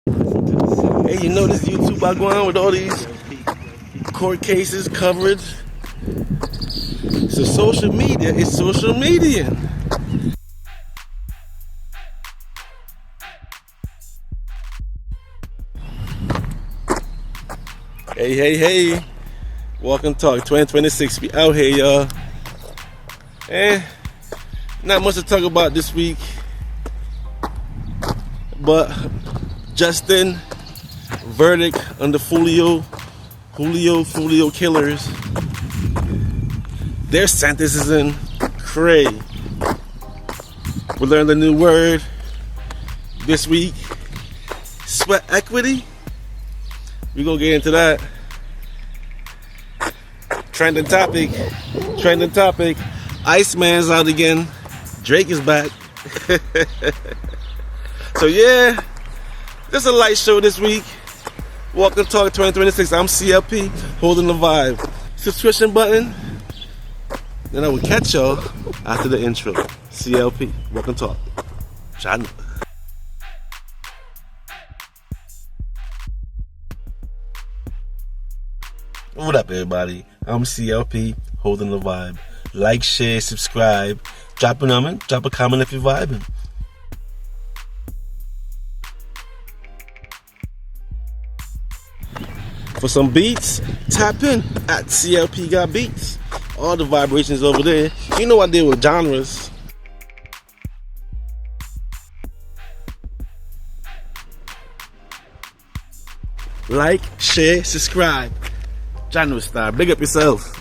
Hey, you know this YouTube I going on with all these court cases, coverage. So social media is social media. Hey. Welcome to Talk 2026. We out here, y'all. And not much to talk about this week. But Justin verdict on the Julio killers. Their sentence is in cray. We learned a new word this week. Sweat equity. We're gonna get into that. Trending topic. Iceman's out again. Drake is back. So yeah, just a light show this week. Welcome to Talk 2026. I'm CLP, holding the vibe. Subscription button. Then I will catch y'all after the intro. CLP, welcome to Talk. China. What up, everybody? I'm CLP, holding the vibe. Like, share, subscribe. Drop a comment if you're vibing. For some beats, tap in at CLP Got Beats. All the vibrations over there. You know I deal with genres. Like, share, subscribe. Genre style. Big up yourself.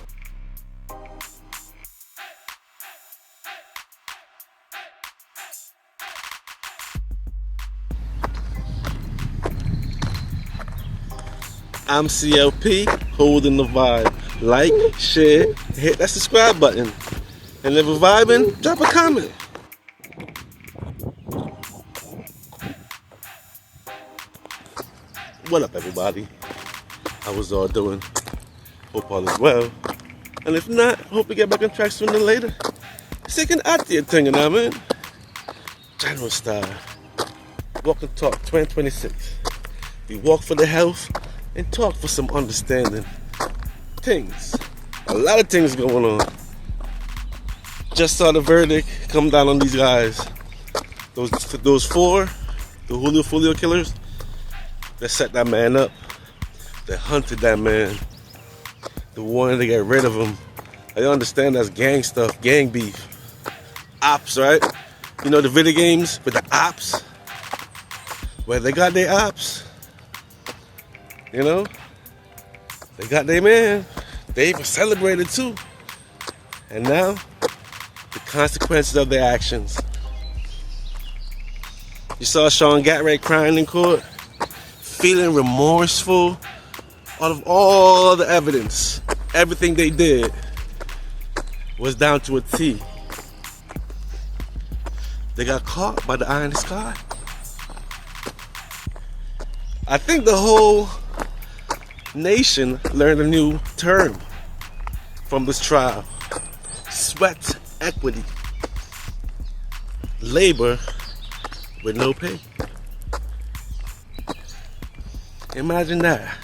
I'm CLP, holding the vibe. Like, share, hit that subscribe button. And if you're vibing, drop a comment. What up, everybody? How was all doing? Hope all is well. And if not, hope we get back on track sooner than later. Second out the thing, you know what I mean? General style. Welcome to Talk 2026. We walk for the health and talk for some understanding. Things. A lot of things going on. Just saw the verdict come down on these guys. Those four, the Julio killers, that set that man up. That hunted that man. They wanted to get rid of him. I understand that's gang stuff, gang beef. Ops, right? You know the video games with the ops? Where they got their ops. You know? They got their man. They even celebrated too. And now, the consequences of their actions. You saw Sean Gatray crying in court, feeling remorseful out of all the evidence. Everything they did was down to a T. They got caught by the eye in the sky. I think the whole nation learned a new term from this trial. Sweat equity. Labor with no pay. Imagine that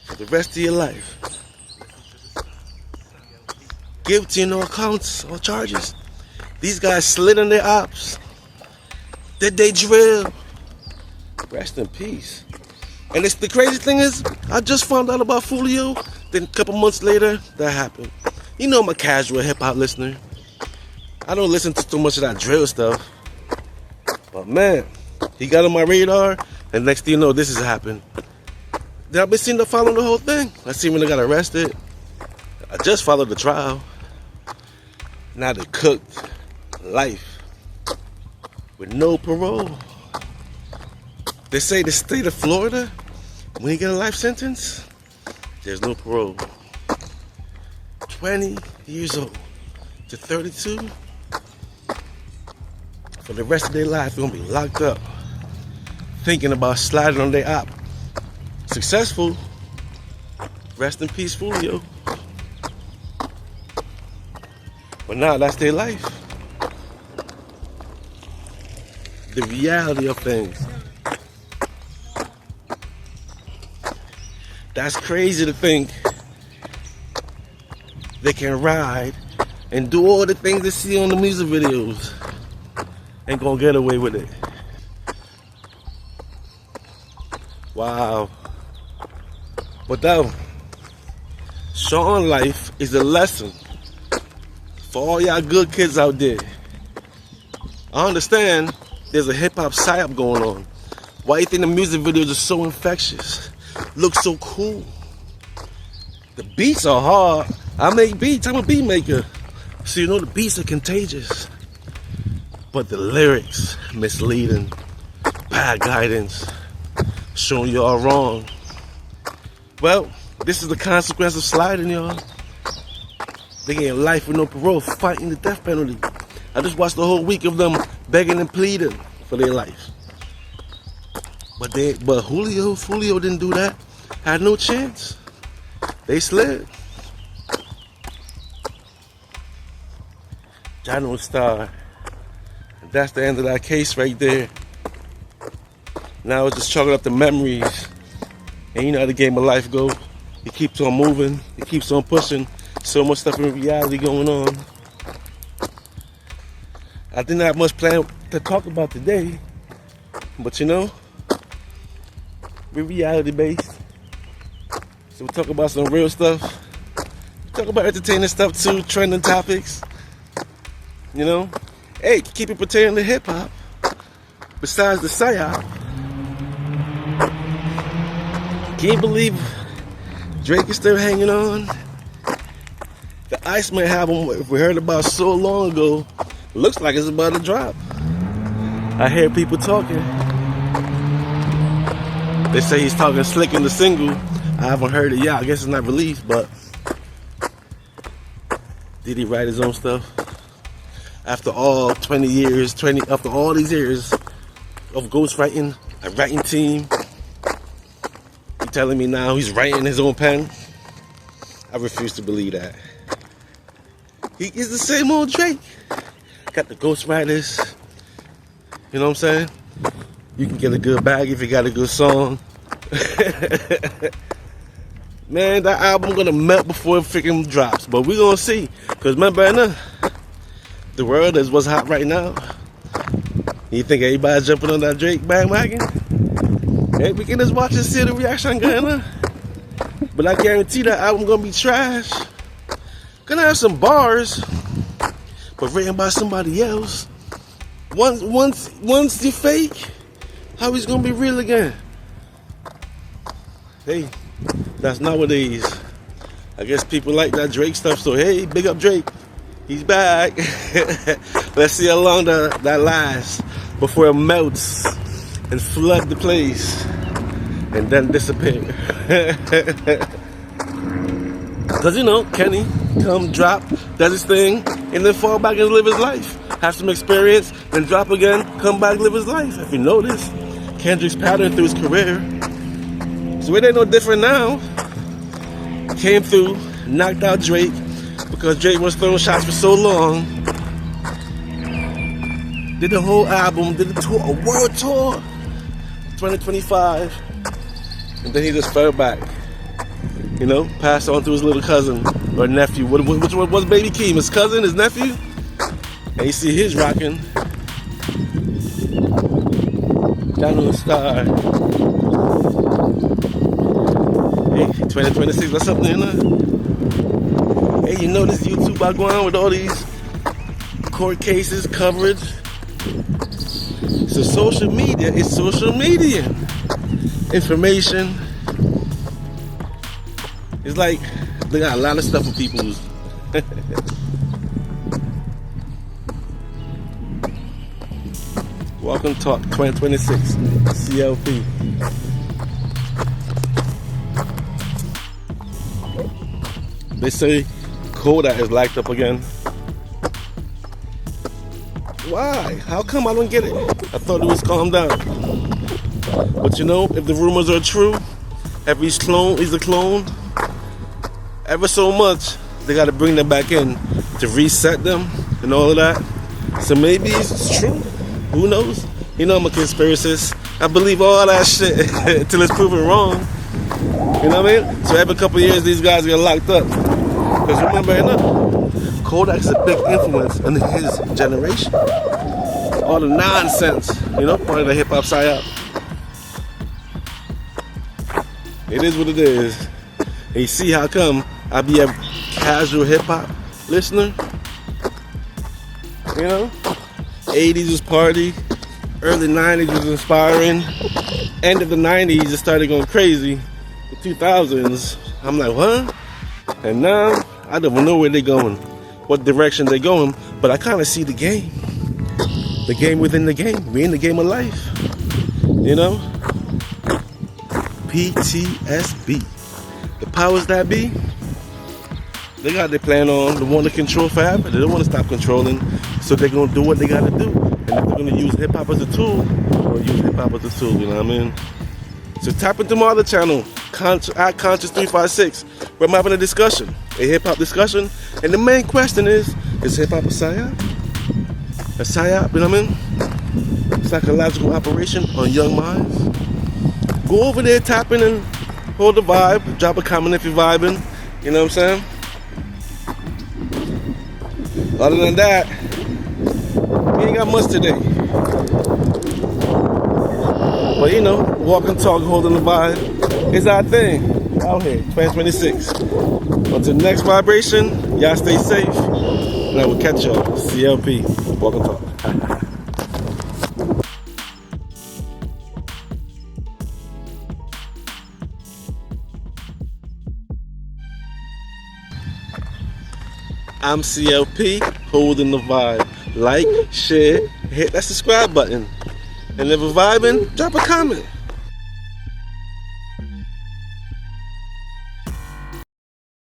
for the rest of your life. Guilty in all counts, all charges. These guys slid on their ops. Did they drill? Rest in peace. And the crazy thing is, I just found out about Julio. Then a couple months later, that happened. You know I'm a casual hip-hop listener. I don't listen to too much of that drill stuff. But man, he got on my radar, and next thing you know, this has happened. Then I've been seeing following the whole thing. I see when they got arrested. I just followed the trial. Now they cooked life with no parole. They say the state of Florida, when you get a life sentence, there's no parole. 20 years old to 32, for the rest of their life, they're gonna be locked up, thinking about sliding on their op. Successful, rest in peace, Julio. But now that's their life. The reality of things. That's crazy to think they can ride and do all the things they see on the music videos and gonna get away with it. Wow. But though, Sean life is a lesson for all y'all good kids out there. I understand there's a hip-hop Psy-op going on. Why you think the music videos are so infectious? Look so cool. The beats are hard. I make beats, I'm a beat maker. So you know the beats are contagious. But the lyrics, misleading, bad guidance, showing y'all wrong. Well, this is the consequence of sliding, y'all. They getting life with no parole, fighting the death penalty. I just watched the whole week of them begging and pleading for their life. But Julio didn't do that. Had no chance. They slid. John Star. That's the end of that case right there. Now it's just chalking up the memories. And you know how the game of life goes. It keeps on moving. It keeps on pushing. So much stuff in reality going on. I didn't have much plan to talk about today. But you know, we're reality based. So we talk about some real stuff. We talk about entertaining stuff too, trending topics. You know? Hey, keep it pertaining to hip hop. Besides the Psy-op. Can you believe Drake is still hanging on? The Iceman album we heard about so long ago looks like it's about to drop. I hear people talking. They say he's talking slick in the single. I haven't heard it yet. I guess it's not released, but did he write his own stuff? After all 20 years, after all these years of ghostwriting, a writing team, you telling me now he's writing his own pen? I refuse to believe that. He is the same old Drake. Got the ghostwriters. You know what I'm saying? You can get a good bag if you got a good song. Man, that album gonna melt before it freaking drops. But we gonna see. Cause remember, the world is what's hot right now. You think everybody's jumping on that Drake bandwagon? Hey, we can just watch and see the reaction going on. But I guarantee that album gonna be trash. Gonna have some bars, but written by somebody else. Once you fake, how he's gonna be real again? Hey, that's nowadays. I guess people like that Drake stuff, so hey, big up Drake. He's back. Let's see how long that lasts before it melts and flood the place and then disappear. Because you know, Kenny come drop, does his thing, and then fall back and live his life. Have some experience, then drop again, come back, live his life. If you notice, Kendrick's pattern through his career. So it ain't no different now. Came through, knocked out Drake, because Drake was throwing shots for so long. Did the whole album, did the tour, a world tour, 2025, and then he just fell back. You know, passed on to his little cousin or nephew. Which one was Baby Keem? His cousin, his nephew? And you see his rocking. Down Star. Hey, 2026, what's up, Nina? Hey, you know this YouTube I go on with all these court cases, coverage. So social media is social media. Information. It's like they got a lot of stuff for people's. Welcome Talk 2026 CLP. They say Kodak is locked up again. Why? How come I don't get it? I thought it was calmed down. But you know, if the rumors are true, every clone is a clone. Ever so much, they got to bring them back in to reset them and all of that. So maybe it's true. Who knows? You know I'm a conspiracist. I believe all that shit until it's proven wrong. You know what I mean? So every couple of years, these guys get locked up. Because remember, Kodak's a big influence in his generation. All the nonsense, part of the hip hop Psy-op. It is what it is. And you see how come I be a casual hip hop listener? 80s was party, early 90s was inspiring, end of the 90s it started going crazy. The 2000s, I'm like, what? And now I don't know where they're going, what direction they're going, but I kind of see the game. The game within the game. We in the game of life. PTSB. The powers that be, they got their plan on. They want to control forever. They don't want to stop controlling. So they're going to do what they got to do. And if they're going to use hip-hop as a tool, they'll use hip-hop as a tool. You know what I mean? So tap into my other channel, at Conscious356, where I'm having a discussion. A hip-hop discussion. And the main question is hip-hop a psyop? A psyop, you know what I mean? Psychological operation on young minds. Go over there, tap in and hold the vibe. Drop a comment if you're vibing. You know what I'm saying? Other than that, we ain't got much today. But walk and talk, holding the vibe is our thing out here, 2026. Until next vibration, y'all stay safe. And I will catch y'all. CLP. Walk and talk. I'm CLP, holding the vibe. Like, share, hit that subscribe button. And if you're vibing, drop a comment.